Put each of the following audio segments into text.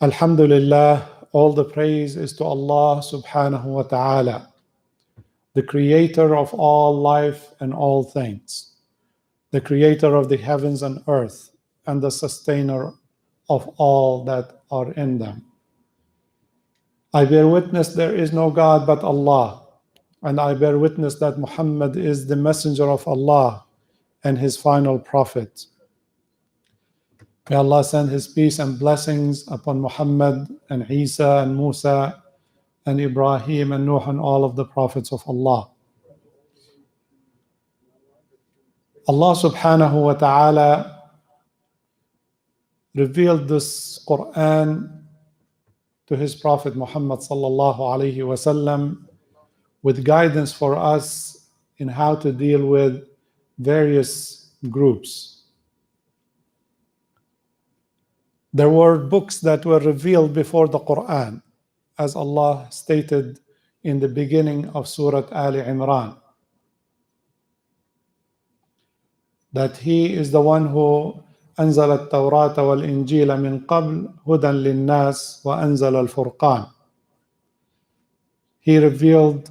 Alhamdulillah, all the praise is to Allah subhanahu wa ta'ala, the creator of all life and all things, the creator of the heavens and earth, and the sustainer of all that are in them. I bear witness there is no God but Allah, and I bear witness that Muhammad is the messenger of Allah and his final prophet. May Allah send his peace and blessings upon Muhammad and Isa and Musa and Ibrahim and Nuh and all of the prophets of Allah. Allah subhanahu wa ta'ala revealed this Quran to his Prophet Muhammad sallallahu alayhi wasallam with guidance for us in how to deal with various groups. There were books that were revealed before the Quran, as Allah stated in the beginning of Surah Ali Imran, that He is the one who أنزل التوراة والإنجيل من قبل هدى للناس وأنزل الفرقان. He revealed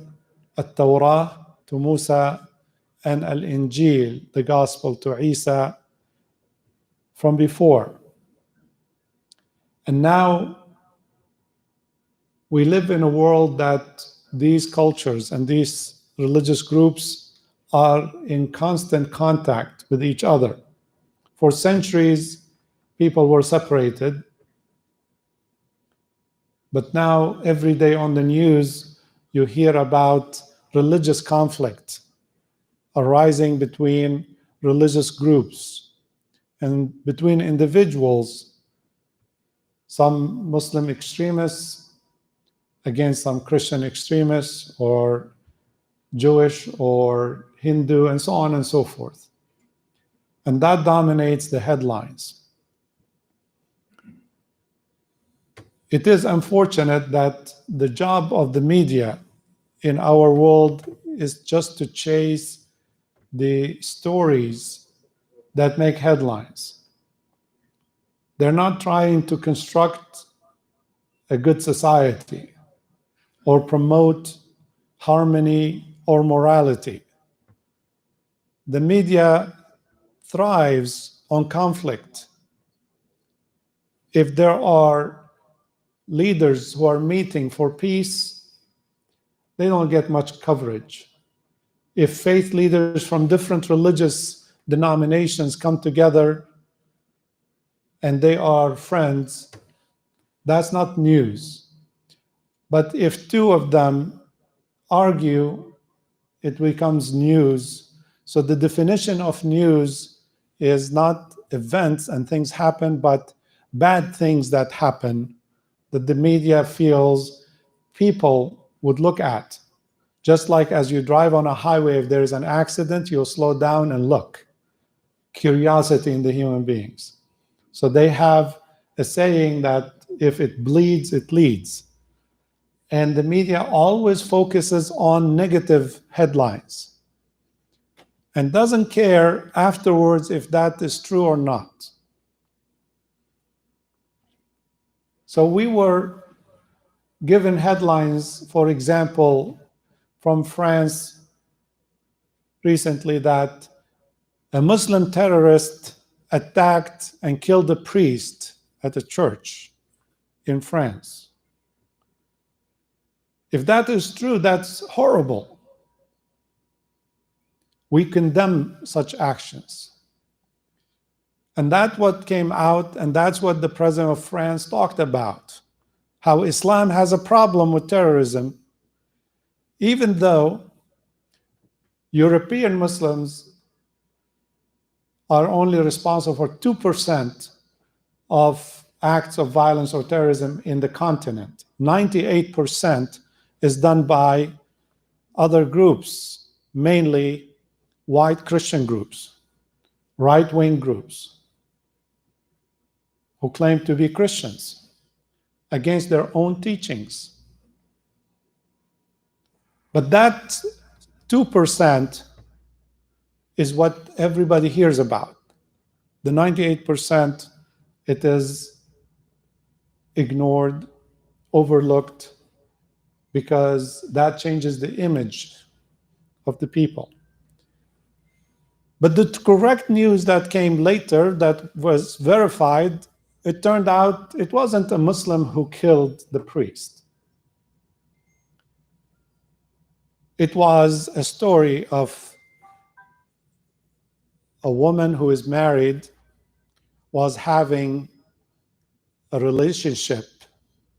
التوراة to Musa and Al-Injil, the Gospel, to Isa from before. And now we live in a world that these cultures and these religious groups are in constant contact with each other. For centuries, people were separated. But now, every day on the news, you hear about religious conflict arising between religious groups and between individuals. Some Muslim extremists against some Christian extremists, or Jewish or Hindu, and so on and so forth. And that dominates the headlines. It is unfortunate that the job of the media in our world is just to chase the stories that make headlines. They're not trying to construct a good society or promote harmony or morality. The media thrives on conflict. If there are leaders who are meeting for peace, they don't get much coverage. If faith leaders from different religious denominations come together and they are friends, that's not news. But if two of them argue, it becomes news. So the definition of news is not events and things happen, but bad things that happen that the media feels people would look at. Just like as you drive on a highway, if there is an accident, you'll slow down and look. Curiosity in the human beings. So they have a saying that if it bleeds, it leads. And the media always focuses on negative headlines and doesn't care afterwards if that is true or not. So we were given headlines, for example, from France recently, that a Muslim terrorist attacked and killed a priest at a church in France. If that is true, that's horrible. We condemn such actions. And that's what came out, and that's what the president of France talked about, how Islam has a problem with terrorism, even though European Muslims are only responsible for 2% of acts of violence or terrorism in the continent. 98% is done by other groups, mainly white Christian groups, right-wing groups, who claim to be Christians against their own teachings. But that 2% is what everybody hears about. The 98% it is ignored, overlooked, because that changes the image of the people. But the correct news that came later, that was verified, it turned out it wasn't a Muslim who killed the priest. It was a story of a woman who is married, was having a relationship,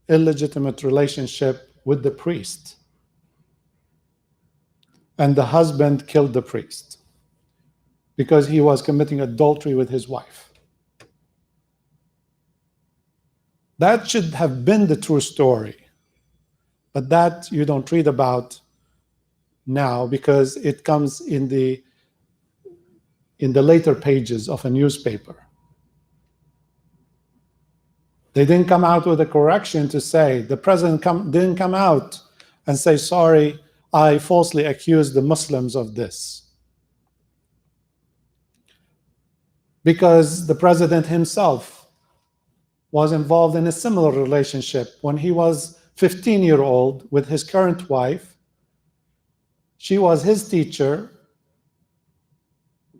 illegitimate relationship with the priest. And the husband killed the priest because he was committing adultery with his wife. That should have been the true story. But that you don't read about now because it comes in the later pages of a newspaper. They didn't come out with a correction to say, the president didn't come out and say, sorry, I falsely accused the Muslims of this. Because the president himself was involved in a similar relationship when he was 15-year-old with his current wife. She was his teacher.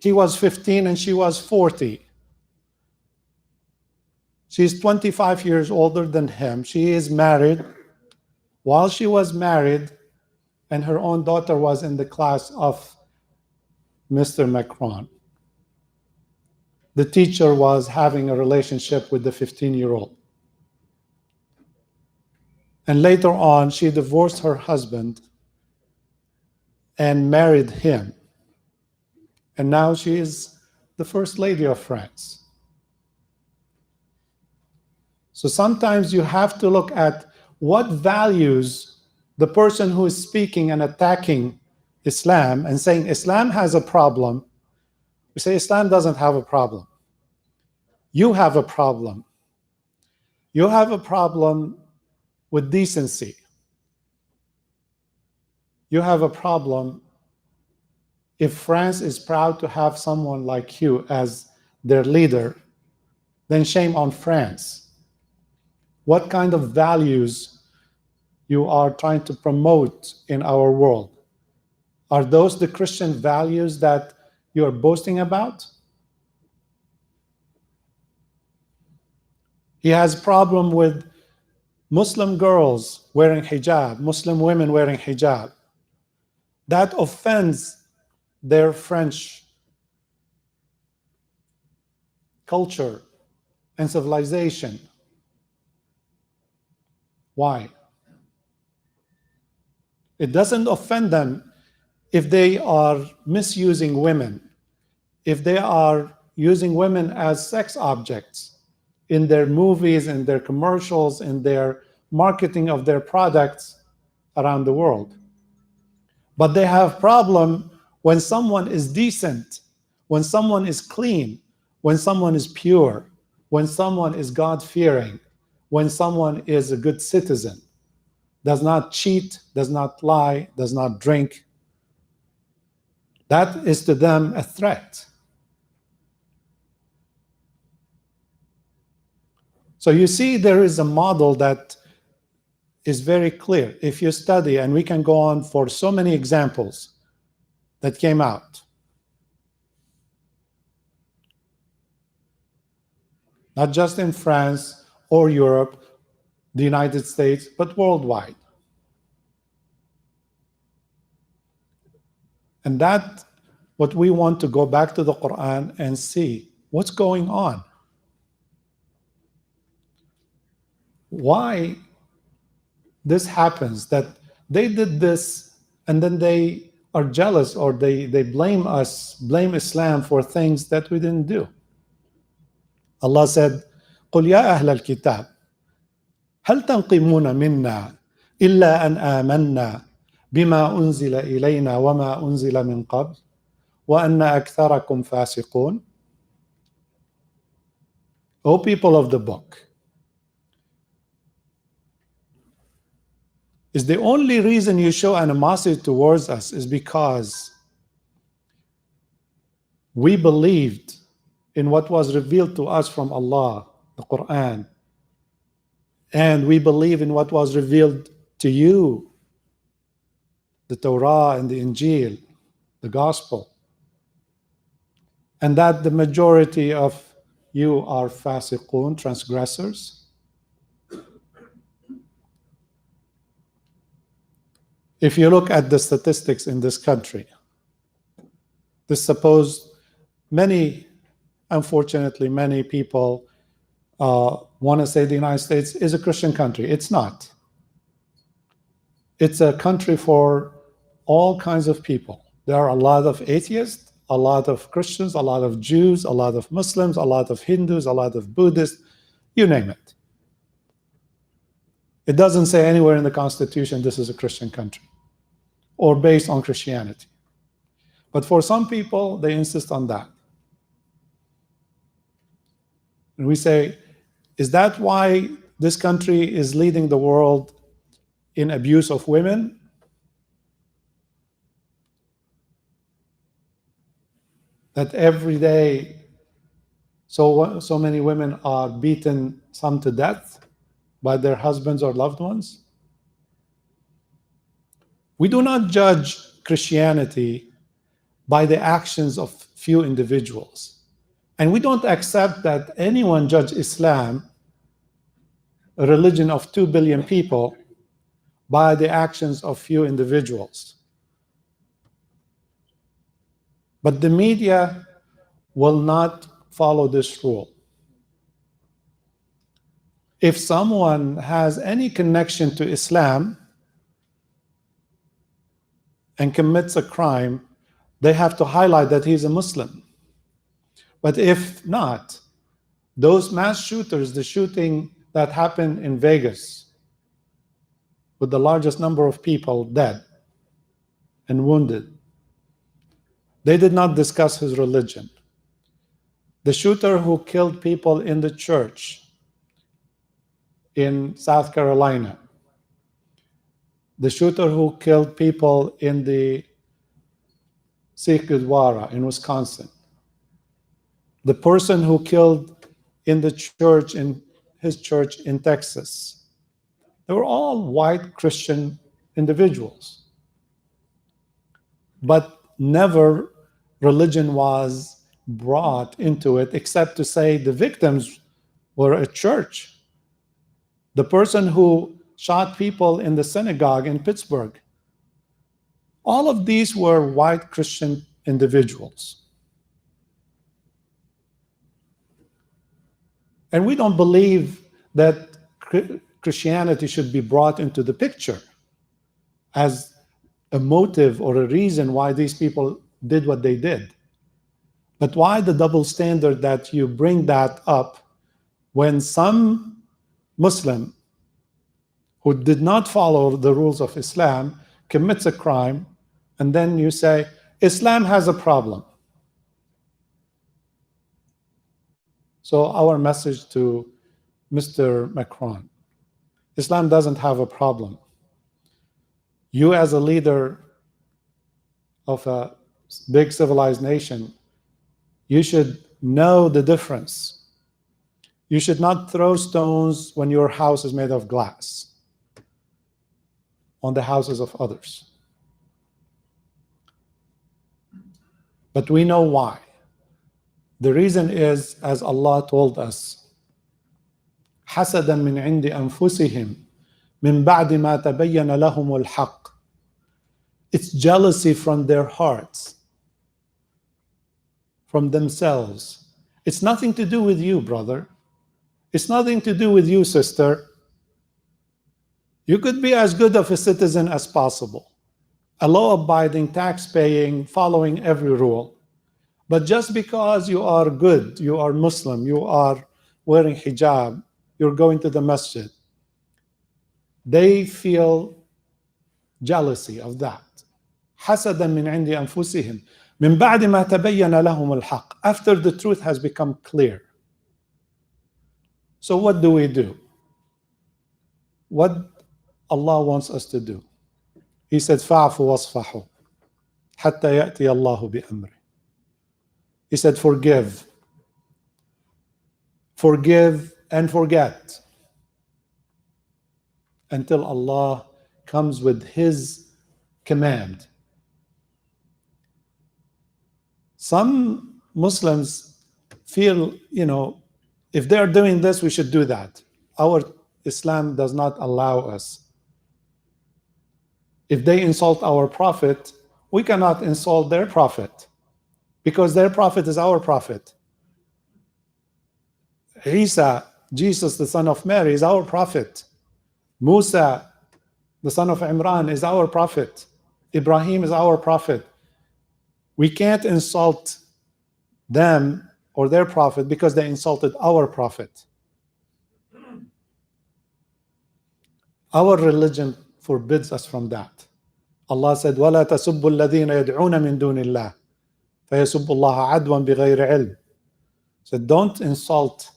He was 15 and she was 40. She's 25 years older than him. She is married. While she was married, and her own daughter was in the class of Mr. Macron, the teacher was having a relationship with the 15-year-old. And later on, she divorced her husband and married him. And now she is the First Lady of France. So sometimes you have to look at what values the person who is speaking and attacking Islam and saying Islam has a problem. We say Islam doesn't have a problem. You have a problem. You have a problem with decency. You have a problem if France is proud to have someone like you as their leader, then shame on France. What kind of values you are trying to promote in our world? Are those the Christian values that you are boasting about? He has a problem with Muslim girls wearing hijab, Muslim women wearing hijab. That offends their French culture and civilization. Why? It doesn't offend them if they are misusing women, if they are using women as sex objects in their movies, in their commercials, in their marketing of their products around the world. But they have problem when someone is decent, when someone is clean, when someone is pure, when someone is God-fearing, when someone is a good citizen, does not cheat, does not lie, does not drink. That is to them a threat. So you see, there is a model that is very clear. If you study, and we can go on for so many examples that came out, not just in France or Europe, the United States, but worldwide. And that, what we want to go back to the Quran and see what's going on. Why this happens, that they did this and then they are jealous, or they blame us, blame Islam for things that we didn't do. Allah said, قُلْ يَا أَهْلَ الْكِتَابِ هَلْ تَنْقِمُونَ مِنَّا إِلَّا أَنْ آمَنَّا بِمَا أُنزِلَ إِلَيْنَا وَمَا أُنزِلَ مِنْ قَبْلِ وَأَنَّ أَكْثَرَكُمْ فَاسِقُونَ. O people of the book, is the only reason you show animosity towards us is because we believed in what was revealed to us from Allah, the Quran, and we believe in what was revealed to you, the Torah and the Injil, the Gospel, and that the majority of you are fasiqun, transgressors. If you look at the statistics in this country, this supposed unfortunately, many people want to say the United States is a Christian country. It's not. It's a country for all kinds of people. There are a lot of atheists, a lot of Christians, a lot of Jews, a lot of Muslims, a lot of Hindus, a lot of Buddhists, you name it. It doesn't say anywhere in the Constitution this is a Christian country or based on Christianity. But for some people, they insist on that. And we say, is that why this country is leading the world in abuse of women? That every day so many women are beaten, some to death, by their husbands or loved ones? We do not judge Christianity by the actions of few individuals. And we don't accept that anyone judge Islam, a religion of 2 billion people, by the actions of few individuals. But the media will not follow this rule. If someone has any connection to Islam and commits a crime, they have to highlight that he's a Muslim. But if not, those mass shooters, the shooting that happened in Vegas, with the largest number of people dead and wounded, they did not discuss his religion. The shooter who killed people in the church in South Carolina, the shooter who killed people in the Sikh Gurdwara in Wisconsin, the person who killed in the church, in his church in Texas, they were all white Christian individuals. But never religion was brought into it except to say the victims were a church. The person who shot people in the synagogue in Pittsburgh, all of these were white Christian individuals. And we don't believe that Christianity should be brought into the picture as a motive or a reason why these people did what they did. But why the double standard that you bring that up when some Muslim who did not follow the rules of Islam commits a crime, and then you say, Islam has a problem. So our message to Mr. Macron, Islam doesn't have a problem. You as a leader of a big civilized nation, you should know the difference. You should not throw stones when your house is made of glass on the houses of others. But we know why. The reason is, as Allah told us, حَسَدًا مِنْ عِنْدِ أَنفُسِهِمْ مِنْ بَعْدِ مَا تَبَيَّنَ لَهُمُ الْحَقِّ. It's jealousy from their hearts, from themselves. It's nothing to do with you, brother. It's nothing to do with you, sister. You could be as good of a citizen as possible, a law-abiding, tax-paying, following every rule. But just because you are good, you are Muslim, you are wearing hijab, you're going to the masjid, they feel jealousy of that. حَسَدًا مِنْ عِنْدِ أَنفُسِهِمْ مِنْ بَعْدِ مَا تَبَيَّنَ لَهُمُ الْحَقِّ. After the truth has become clear. So what do we do? What Allah wants us to do? He said, فَاعْفُوا وَاصْفَحُوا حَتَّى يَأْتِيَ اللَّهُ بِأَمْرِهِ. He said, forgive. Forgive and forget until Allah comes with His command. Some Muslims feel, if they're doing this, we should do that. Our Islam does not allow us. If they insult our prophet, we cannot insult their prophet because their prophet is our prophet. Isa, Jesus, the son of Mary, is our prophet. Musa, the son of Imran, is our prophet. Ibrahim is our prophet. We can't insult them or their prophet because they insulted our prophet. Our religion forbids us from that. Allah said, وَلَا تَسُبُّوا الَّذِينَ يَدْعُونَ مِن دُونِ اللَّهِ فَيَسُبُّوا اللَّهَ عَدْوًا بِغَيْرِ عِلْمٍ. So don't insult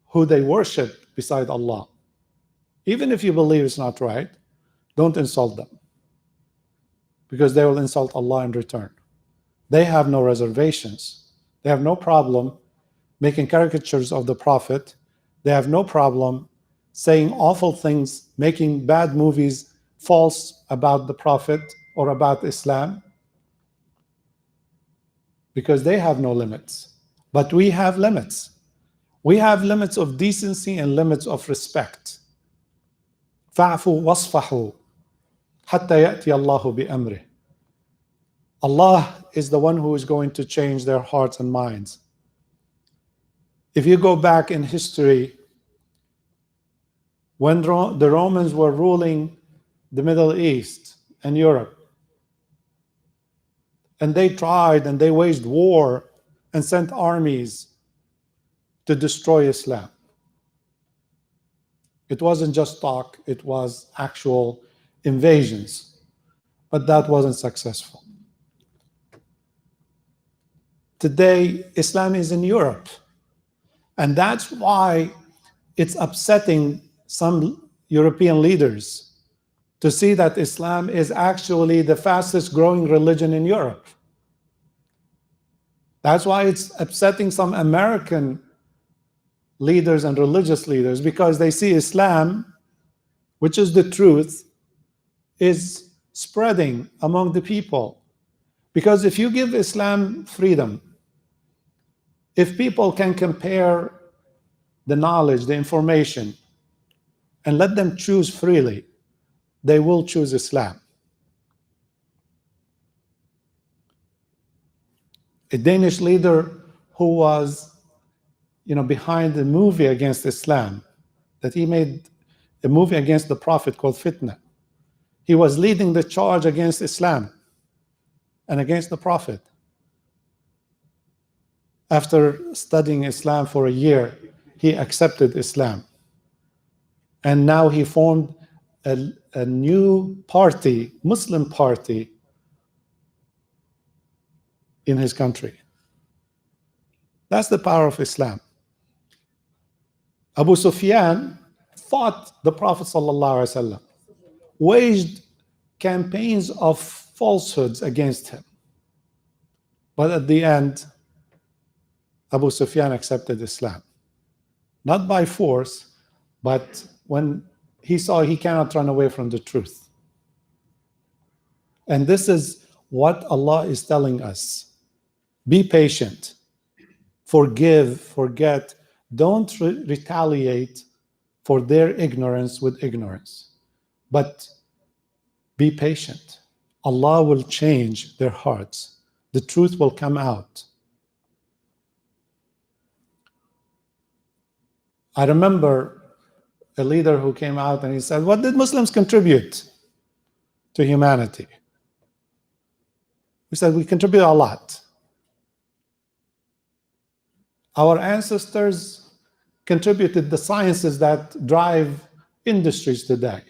who they worship beside Allah. Even if you believe it's not right, don't insult them, because they will insult Allah in return. They have no reservations. They have no problem making caricatures of the Prophet. They have no problem saying awful things, making bad movies, false about the Prophet or about Islam, because they have no limits. But we have limits. We have limits of decency and limits of respect. فَاعْفُوا وَاصْفَحُوا حَتَّى يَأْتِيَ اللَّهُ بِأَمْرِهِ. Allah is the one who is going to change their hearts and minds. If you go back in history, when the Romans were ruling the Middle East and Europe, and they tried and they waged war and sent armies to destroy Islam. It wasn't just talk, it was actual invasions, but that wasn't successful. Today, Islam is in Europe, and that's why it's upsetting some European leaders to see that Islam is actually the fastest growing religion in Europe. That's why it's upsetting some American leaders and religious leaders, because they see Islam, which is the truth, is spreading among the people. Because if you give Islam freedom, if people can compare the knowledge, the information, and let them choose freely, they will choose Islam. A Danish leader who was behind the movie against Islam, that he made a movie against the Prophet called Fitna. He was leading the charge against Islam and against the Prophet. After studying Islam for a year, he accepted Islam. And now he formed a new party, Muslim party, in his country. That's the power of Islam. Abu Sufyan fought the Prophet ﷺ, waged campaigns of falsehoods against him. But at the end, Abu Sufyan accepted Islam. Not by force, but when he saw he cannot run away from the truth. And this is what Allah is telling us. Be patient. Forgive, forget. Don't retaliate for their ignorance with ignorance. But be patient. Allah will change their hearts. The truth will come out. I remember a leader who came out and he said, what did Muslims contribute to humanity? We said, we contribute a lot. Our ancestors contributed the sciences that drive industries today.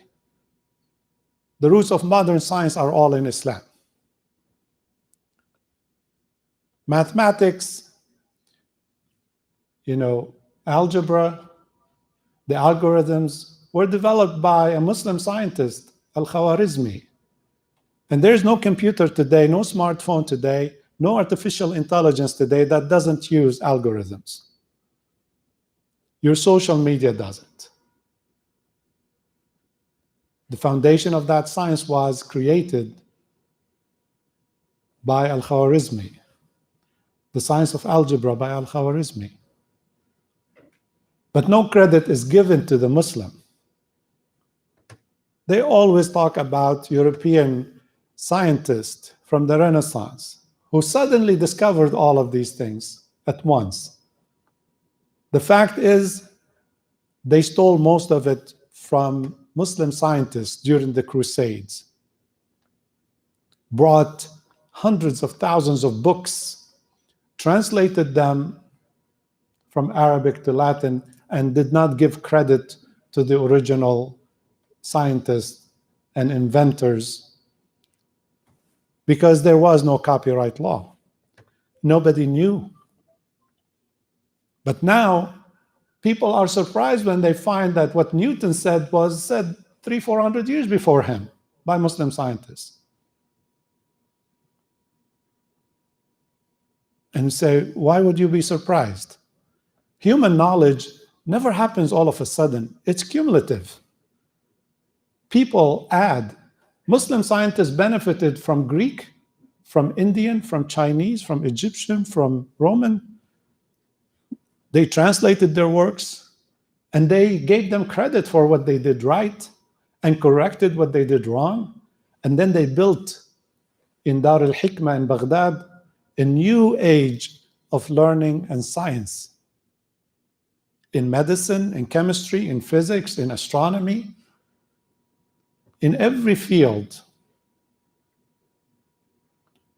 The roots of modern science are all in Islam. Mathematics, algebra, the algorithms were developed by a Muslim scientist, Al-Khwarizmi. And there's no computer today, no smartphone today, no artificial intelligence today that doesn't use algorithms. Your social media does it. The foundation of that science was created by Al-Khwarizmi, the science of algebra by Al-Khwarizmi. But no credit is given to the Muslim. They always talk about European scientists from the Renaissance who suddenly discovered all of these things at once. The fact is, they stole most of it from Muslim scientists during the Crusades, brought hundreds of thousands of books, translated them from Arabic to Latin, and did not give credit to the original scientists and inventors because there was no copyright law. Nobody knew. But now, people are surprised when they find that what Newton said was said 300-400 years before him by Muslim scientists. And say, why would you be surprised? Human knowledge never happens all of a sudden. It's cumulative. People add. Muslim scientists benefited from Greek, from Indian, from Chinese, from Egyptian, from Roman. They translated their works, and they gave them credit for what they did right and corrected what they did wrong. And then they built in Dar al-Hikmah in Baghdad a new age of learning and science. In medicine, in chemistry, in physics, in astronomy, in every field.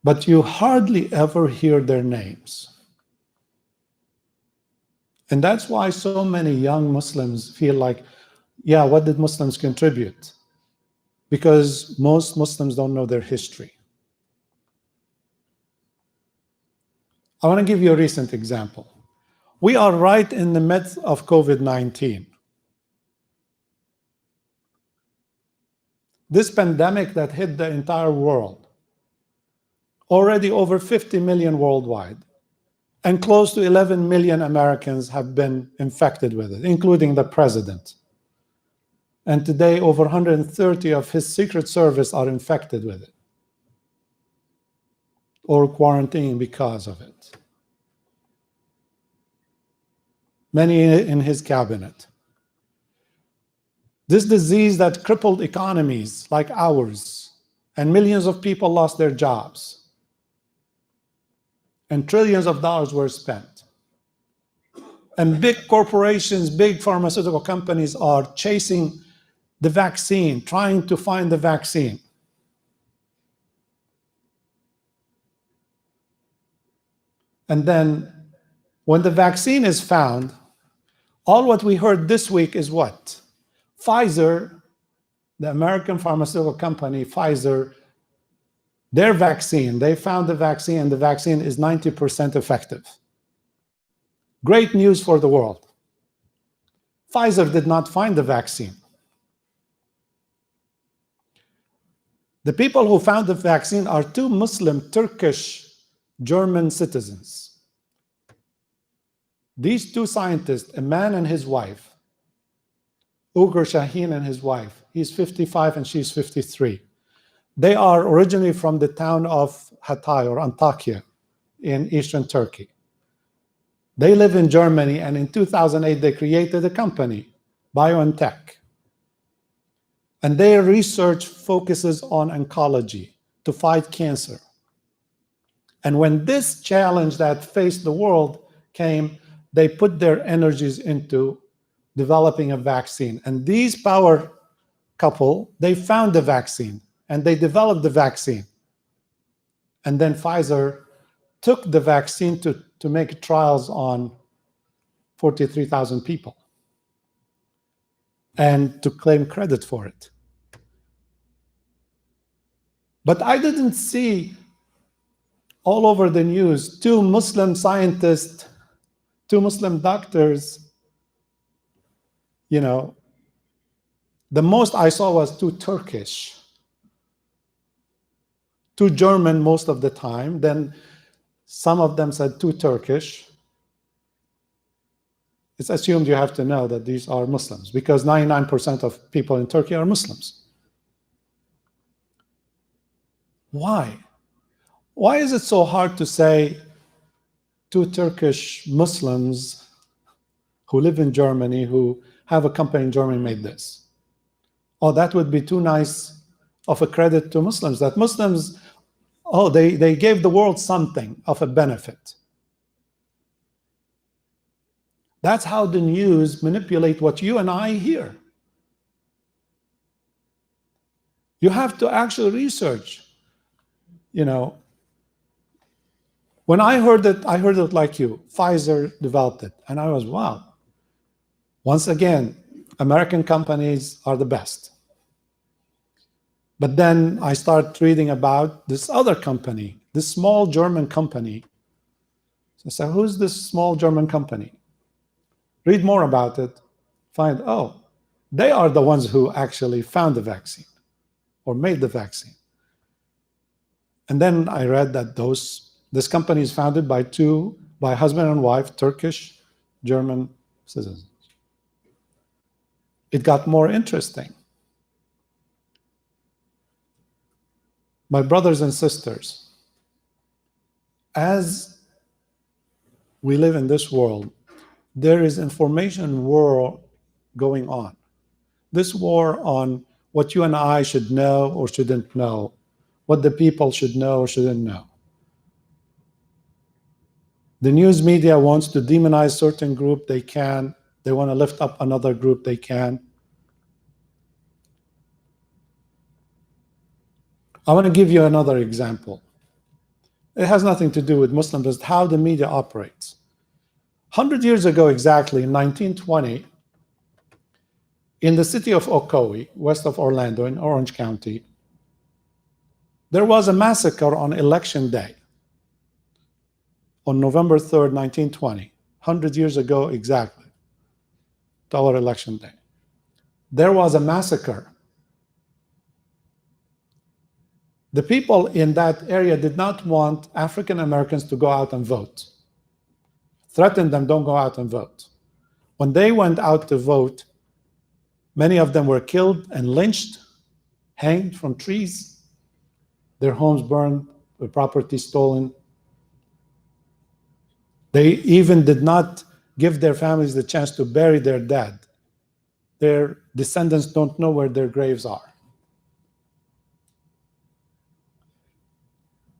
But you hardly ever hear their names. And that's why so many young Muslims feel like, yeah, what did Muslims contribute? Because most Muslims don't know their history. I want to give you a recent example. We are right in the midst of COVID-19. This pandemic that hit the entire world, already over 50 million worldwide, and close to 11 million Americans have been infected with it, including the president. And today, over 130 of his Secret Service are infected with it or quarantined because of it. Many in his cabinet. This disease that crippled economies like ours, and millions of people lost their jobs, and trillions of dollars were spent. And big corporations, big pharmaceutical companies are chasing the vaccine, trying to find the vaccine. And then when the vaccine is found, all what we heard this week is what? Pfizer, the American pharmaceutical company, Pfizer, their vaccine, they found the vaccine, and the vaccine is 90% effective. Great news for the world. Pfizer did not find the vaccine. The people who found the vaccine are two Muslim, Turkish, German citizens. These two scientists, a man and his wife, Ugur Shaheen and his wife, he's 55 and she's 53. They are originally from the town of Hatay or Antakya in eastern Turkey. They live in Germany, and in 2008 they created a company, BioNTech. And their research focuses on oncology to fight cancer. And when this challenge that faced the world came, they put their energies into developing a vaccine. And these power couple, they found the vaccine and they developed the vaccine. And then Pfizer took the vaccine to make trials on 43,000 people and to claim credit for it. But I didn't see all over the news two Muslim scientists, two Muslim doctors. You know, the most I saw was two Turkish, two German most of the time. Then some of them said two Turkish. It's assumed you have to know that these are Muslims because 99% of people in Turkey are Muslims. Why? Why is it so hard to say two Turkish Muslims who live in Germany, who have a company in Germany, made this? Oh, that would be too nice of a credit to Muslims, that Muslims, oh, they gave the world something of a benefit. That's how the news manipulate what you and I hear. You have to actually research. You know, when I heard it like you. Pfizer developed it, and I was, wow. Once again, American companies are the best. But then I start reading about this other company, this small German company. So I said, who's this small German company? Read more about it, find, oh, they are the ones who actually found the vaccine or made the vaccine. And then I read that this company is founded by husband and wife, Turkish, German citizens. It got more interesting. My brothers and sisters, as we live in this world, there is information war going on. This war on what you and I should know or shouldn't know, what the people should know or shouldn't know. The news media wants to demonize certain group, they can. They want to lift up another group, they can. I want to give you another example. It has nothing to do with Muslims, it's how the media operates. 100 years ago exactly, in 1920, in the city of Ocoee, west of Orlando in Orange County, there was a massacre on election day, on November 3rd, 1920, 100 years ago exactly, to our election day. There was a massacre. The people in that area did not want African Americans to go out and vote. Threatened them, don't go out and vote. When they went out to vote, many of them were killed and lynched, hanged from trees, their homes burned, their property stolen. They even did not give their families the chance to bury their dead. Their descendants don't know where their graves are.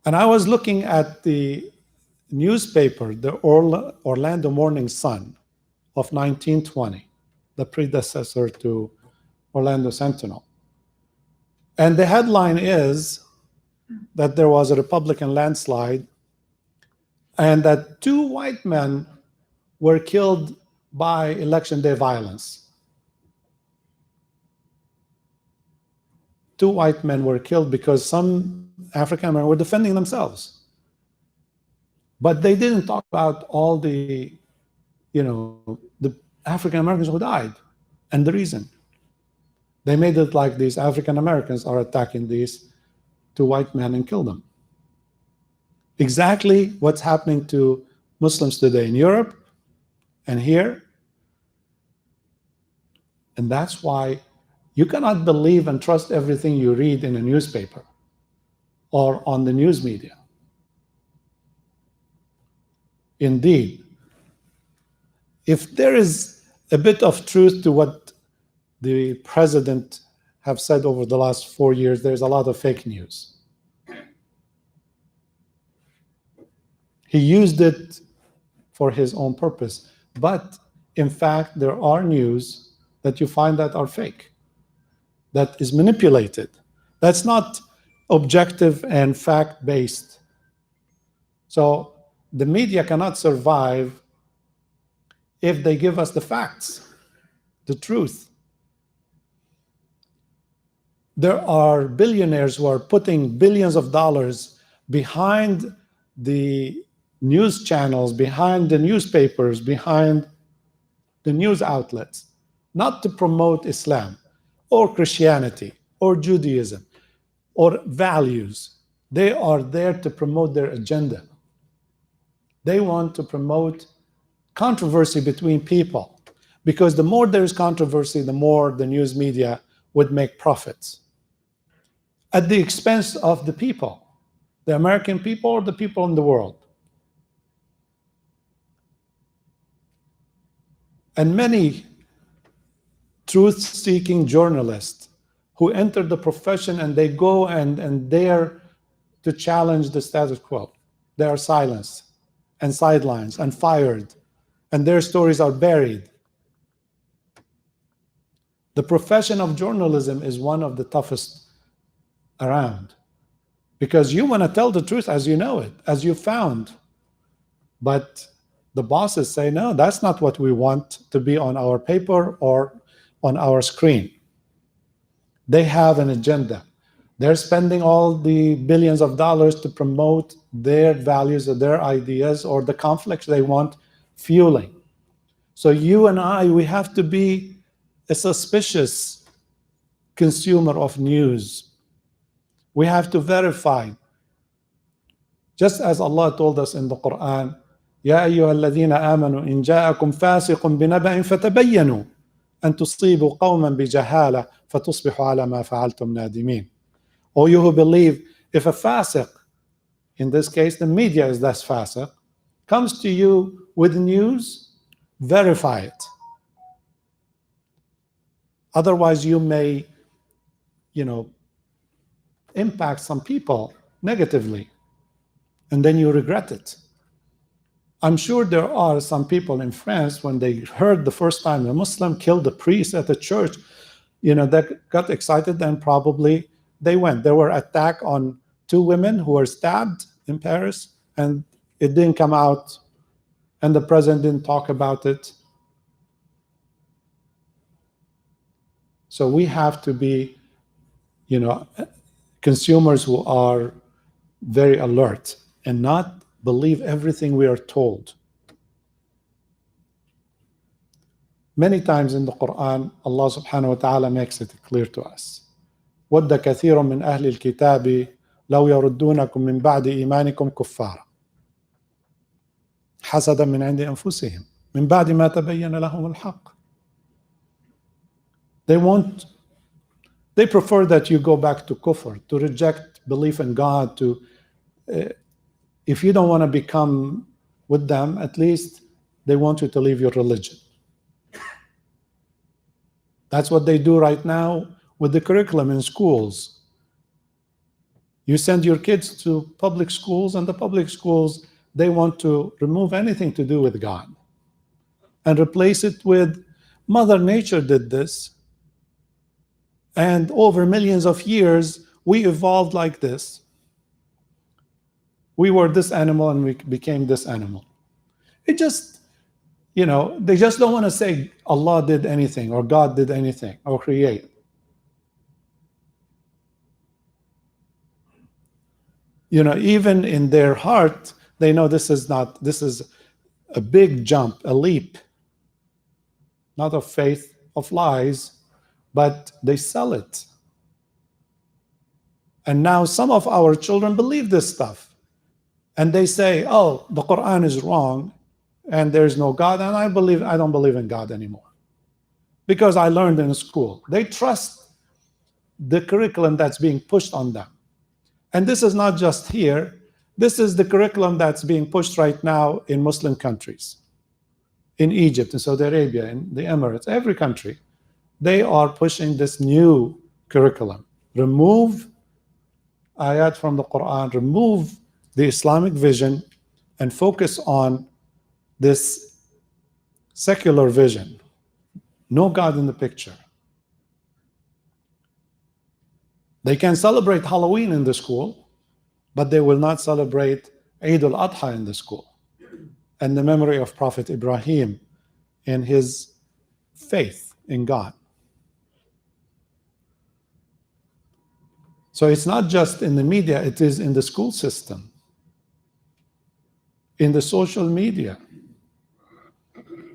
And I was looking at the newspaper, the Orlando Morning Sun of 1920, the predecessor to Orlando Sentinel. And the headline is that there was a Republican landslide and that two white men were killed by election day violence. Two white men were killed because some African Americans were defending themselves. But they didn't talk about all the African Americans who died and the reason. They made it like these African Americans are attacking these two white men and kill them. Exactly what's happening to Muslims today in Europe and here. And that's why you cannot believe and trust everything you read in a newspaper or on the news media. Indeed, if there is a bit of truth to what the president have said over the last 4 years, there's a lot of fake news. He used it for his own purpose. But in fact, there are news that you find that are fake, that is manipulated. That's not objective and fact-based. So the media cannot survive if they give us the facts, the truth. There are billionaires who are putting billions of dollars behind the news channels, behind the newspapers, behind the news outlets, not to promote Islam or Christianity or Judaism or values. They are there to promote their agenda. They want to promote controversy between people, because the more there is controversy, the more the news media would make profits at the expense of the people, the American people or the people in the world. And many truth-seeking journalists who enter the profession and they go and dare to challenge the status quo, they are silenced and sidelined and fired, and their stories are buried. The profession of journalism is one of the toughest around, because you want to tell the truth as you know it, as you found. But the bosses say, no, that's not what we want to be on our paper or on our screen. They have an agenda. They're spending all the billions of dollars to promote their values or their ideas or the conflicts they want fueling. So you and I, we have to be a suspicious consumer of news. We have to verify. Just as Allah told us in the Quran, يا أيها الذين آمنوا إن جاءكم فاسق بنبأ فتبينوا أن تصيبوا قوما بجهالة فتصبحوا على ما فعلتم نادمين. O you who believe, if a fasiq, in this case the media is less fasiq, comes to you with news, verify it. Otherwise you may, impact some people negatively, and then you regret it. I'm sure there are some people in France, when they heard the first time a Muslim killed a priest at a church, that got excited, and probably they went. There were attacks on 2 women who were stabbed in Paris, and it didn't come out, and the president didn't talk about it. So we have to be, consumers who are very alert and not believe everything we are told. Many times in the Quran, Allah subhanahu wa ta'ala makes it clear to us. وَدَّ كَثِيرٌ مِّنْ أَهْلِ الْكِتَابِ لَوْ يَرُدُّونَكُم مِّن بَعْدِ إِيمَانِكُمْ كُفَّارًا حَسَدًا مِّنْ عِندِ أَنفُسِهِمْ مِّن بَعْدِ مَا تَبَيَّنَ لَهُمُ الْحَقُّ. They prefer that you go back to kufr, to reject belief in God, if you don't want to become with them, at least they want you to leave your religion. That's what they do right now with the curriculum in schools. You send your kids to public schools, and the public schools, they want to remove anything to do with God and replace it with Mother Nature did this. And over millions of years, we evolved like this. We were this animal and we became this animal. It just, they just don't want to say Allah did anything or God did anything or create. Even in their heart, they know this is a big jump, a leap, not of faith, of lies, but they sell it. And now some of our children believe this stuff. And they say, oh, the Quran is wrong and there's no God, and I don't believe in God anymore because I learned in school. They trust the curriculum that's being pushed on them. And this is not just here. This is the curriculum that's being pushed right now in Muslim countries, in Egypt, in Saudi Arabia, in the Emirates, every country. They are pushing this new curriculum. Remove ayat from the Quran, remove the Islamic vision, and focus on this secular vision. No God in the picture. They can celebrate Halloween in the school, but they will not celebrate Eid al-Adha in the school and the memory of Prophet Ibrahim and his faith in God. So it's not just in the media, it is in the school system, in the social media.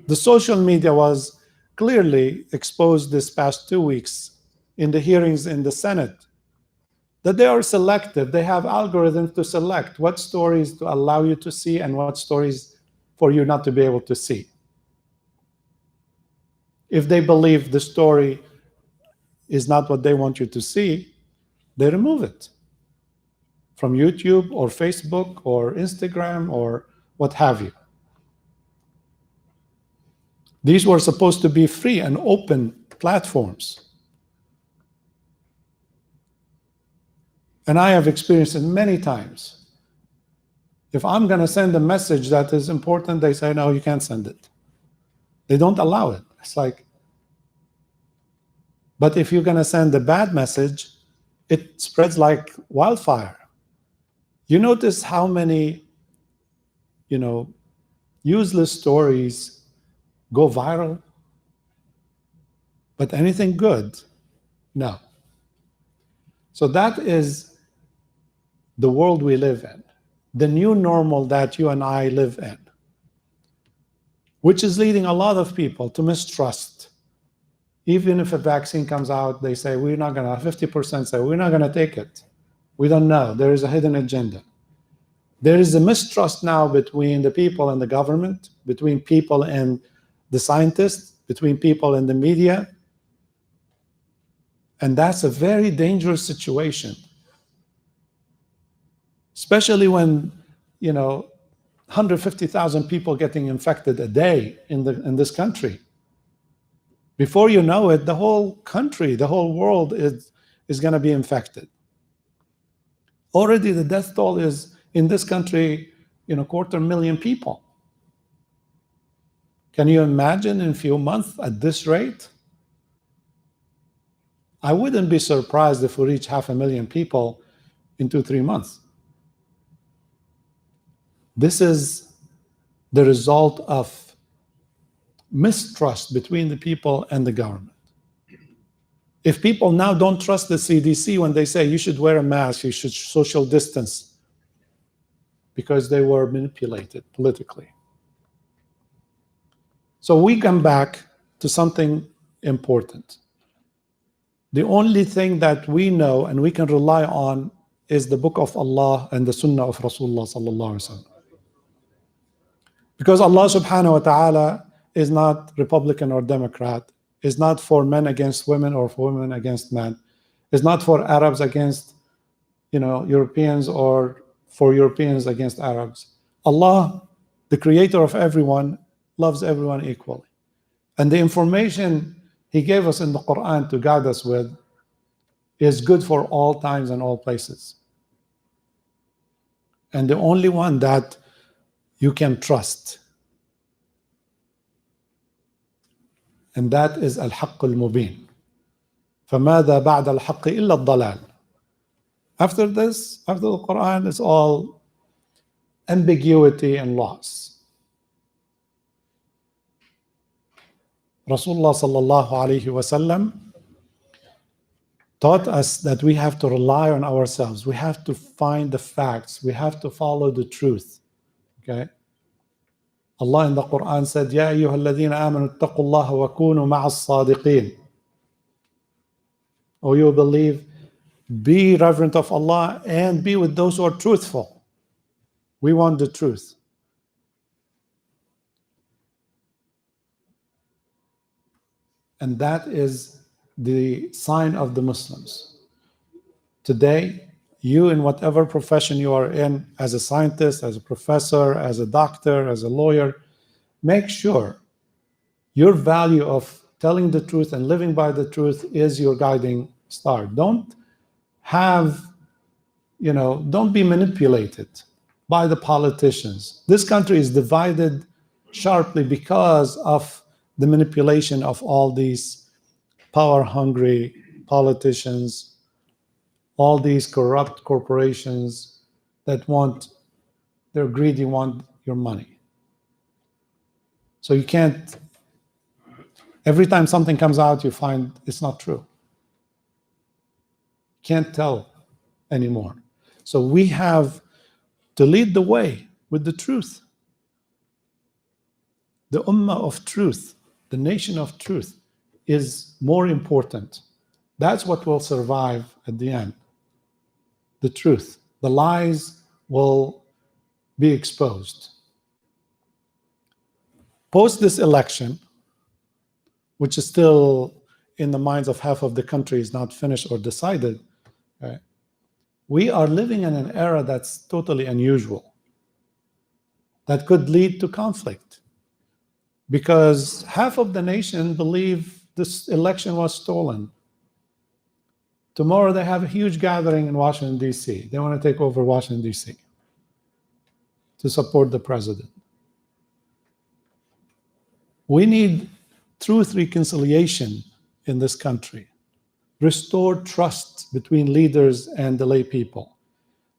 The social media was clearly exposed this past 2 weeks in the hearings in the Senate, that they are selective. They have algorithms to select what stories to allow you to see and what stories for you not to be able to see. If they believe the story is not what they want you to see, they remove it from YouTube or Facebook or Instagram or what have you. These were supposed to be free and open platforms. And I have experienced it many times. If I'm going to send a message that is important, they say, no, you can't send it. They don't allow it. It's like, but if you're going to send a bad message, it spreads like wildfire. You notice how many, useless stories go viral? But anything good, no. So that is the world we live in, the new normal that you and I live in, which is leading a lot of people to mistrust. Even if a vaccine comes out, they say, we're not going to, 50% say, we're not going to take it. We don't know. There is a hidden agenda. There is a mistrust now between the people and the government, between people and the scientists, between people and the media. And that's a very dangerous situation, especially when, 150,000 people getting infected a day in this country. Before you know it, the whole country, the whole world is going to be infected. Already the death toll is in this country, 250,000 people. Can you imagine in a few months at this rate? I wouldn't be surprised if we reach 500,000 people in 2-3 months. This is the result of mistrust between the people and the government. If people now don't trust the CDC when they say you should wear a mask, you should social distance, because they were manipulated politically. So we come back to something important. The only thing that we know and we can rely on is the book of Allah and the sunnah of Rasulullah sallallahu alaihi wasallam. Because Allah subhanahu wa ta'ala is not Republican or Democrat, is not for men against women or for women against men, is not for Arabs against Europeans or for Europeans against Arabs. Allah, the creator of everyone, loves everyone equally. And the information He gave us in the Quran to guide us with is good for all times and all places. And the only one that you can trust, and that is Al-Haqq Al-Mubin. فَمَاذَا بَعْدَ الْحَقِّ إِلَّا الضَّلَالِ. After this, after the Quran, it's all ambiguity and loss. Rasulullah sallallahu alayhi wasallam taught us that we have to rely on ourselves. We have to find the facts. We have to follow the truth. Okay? Allah in the Quran said, يَا أَيُّهَا الَّذِينَ آمَنُوا اتَّقُوا اللَّهَ وَكُونُوا مَعَ الصَّادِقِينَ. O you believe, be reverent of Allah and be with those who are truthful. We want the truth. And that is the sign of the Muslims. Today, you in whatever profession you are in, as a scientist, as a professor, as a doctor, as a lawyer, make sure your value of telling the truth and living by the truth is your guiding star. Don't be manipulated by the politicians. This country is divided sharply because of the manipulation of all these power-hungry politicians, all these corrupt corporations that they're greedy, want your money. So you can't, every time something comes out, you find it's not true. Can't tell anymore. So we have to lead the way with the truth. The ummah of truth, the nation of truth, is more important. That's what will survive at the end. The truth. The lies will be exposed. Post this election, which is still in the minds of half of the country is not finished or decided, right? We are living in an era that's totally unusual, that could lead to conflict, because half of the nation believe this election was stolen. Tomorrow they have a huge gathering in Washington, D.C. They want to take over Washington, D.C. to support the president. We need truth reconciliation in this country. Restore trust between leaders and the lay people,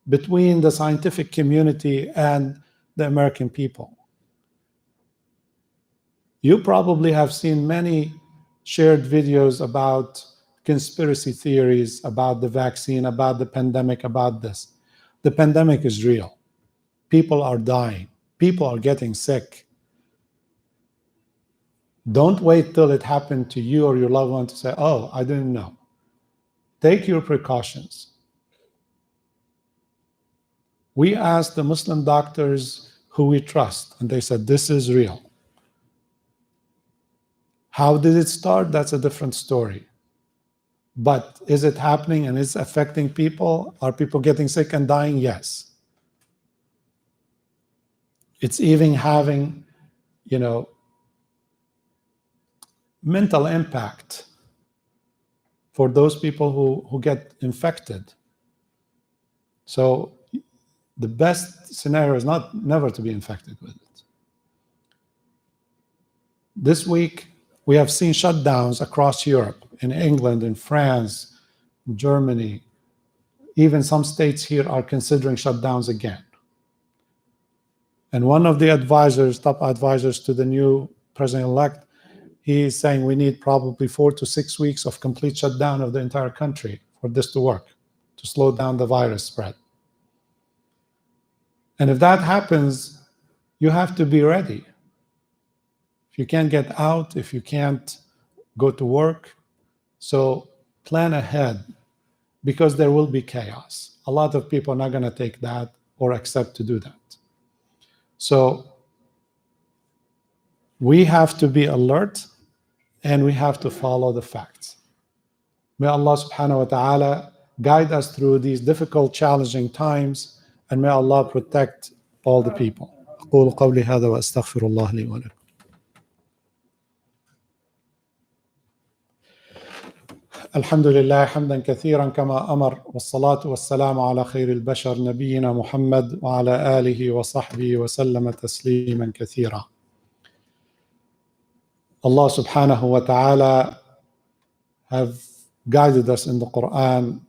between the scientific community and the American people. You probably have seen many shared videos about conspiracy theories, about the vaccine, about the pandemic, about this. The pandemic is real. People are dying. People are getting sick. Don't wait till it happened to you or your loved one to say, oh, I didn't know. Take your precautions. We asked the Muslim doctors who we trust, and they said, this is real. How did it start? That's a different story. But is it happening and is it affecting people? Are people getting sick and dying? Yes. It's even having, mental impact for those people who get infected. So the best scenario is never to be infected with it. This week, we have seen shutdowns across Europe, in England, in France, in Germany. Even some states here are considering shutdowns again. And one of the top advisors to the new president-elect, he is saying we need probably 4 to 6 weeks of complete shutdown of the entire country for this to work, to slow down the virus spread. And if that happens, you have to be ready. If you can't get out, if you can't go to work, so plan ahead, because there will be chaos. A lot of people are not going to take that or accept to do that. So we have to be alert and we have to follow the facts. May Allah subhanahu wa ta'ala guide us through these difficult, challenging times, and may Allah protect all the people. أقول قولي هذا وأستغفر الله لي ولكم. الحمد لله حمدا كثيرا كما أمر، والصلاة والسلام على خير البشر نبينا محمد وعلى آله وصحبه وسلم تسليما كثيرا. Allah subhanahu wa ta'ala have guided us in the Quran.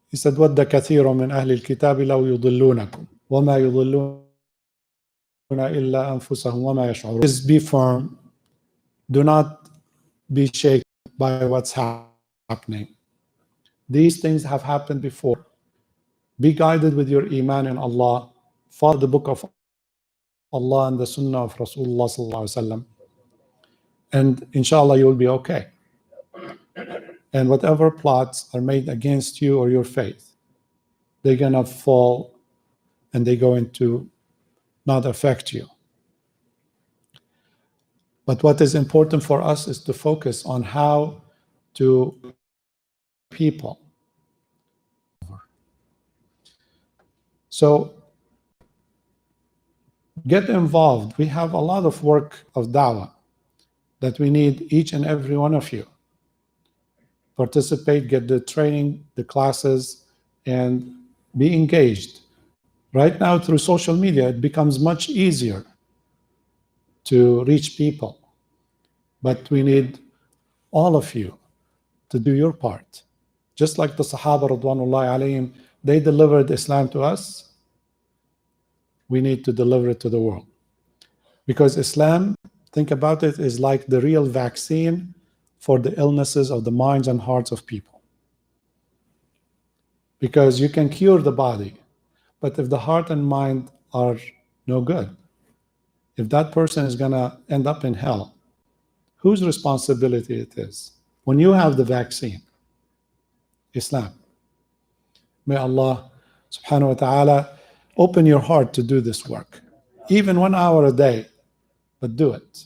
He said, وَدَّ كَثِيرٌ مِّنْ أَهْلِ الْكِتَابِ لَوْ يُضِلُّونَكُمْ وَمَا يُضِلُّونَ إِلَّا أَنفُسَهُمْ وَمَا يَشْعُرُونَ. Just be firm. Do not be shaken by what's happening. These things have happened before. Be guided with your iman in Allah. Follow the book of Allah and the sunnah of Rasulullah sallallahu alaihi wasallam, and inshallah you will be okay. And whatever plots are made against you or your faith, they're gonna fall and they're going to not affect you. But what is important for us is to focus on how to people. So get involved. We have a lot of work of da'wah that we need each and every one of you. Participate, get the training, the classes, and be engaged. Right now, through social media, it becomes much easier to reach people. But we need all of you to do your part. Just like the Sahaba Radwanullahi alayhim, they delivered Islam to us, we need to deliver it to the world. Because Islam, think about it, is like the real vaccine for the illnesses of the minds and hearts of people. Because you can cure the body, but if the heart and mind are no good, if that person is going to end up in hell, whose responsibility it is? When you have the vaccine, Islam. May Allah subhanahu wa ta'ala open your heart to do this work. Even 1 hour a day, but do it.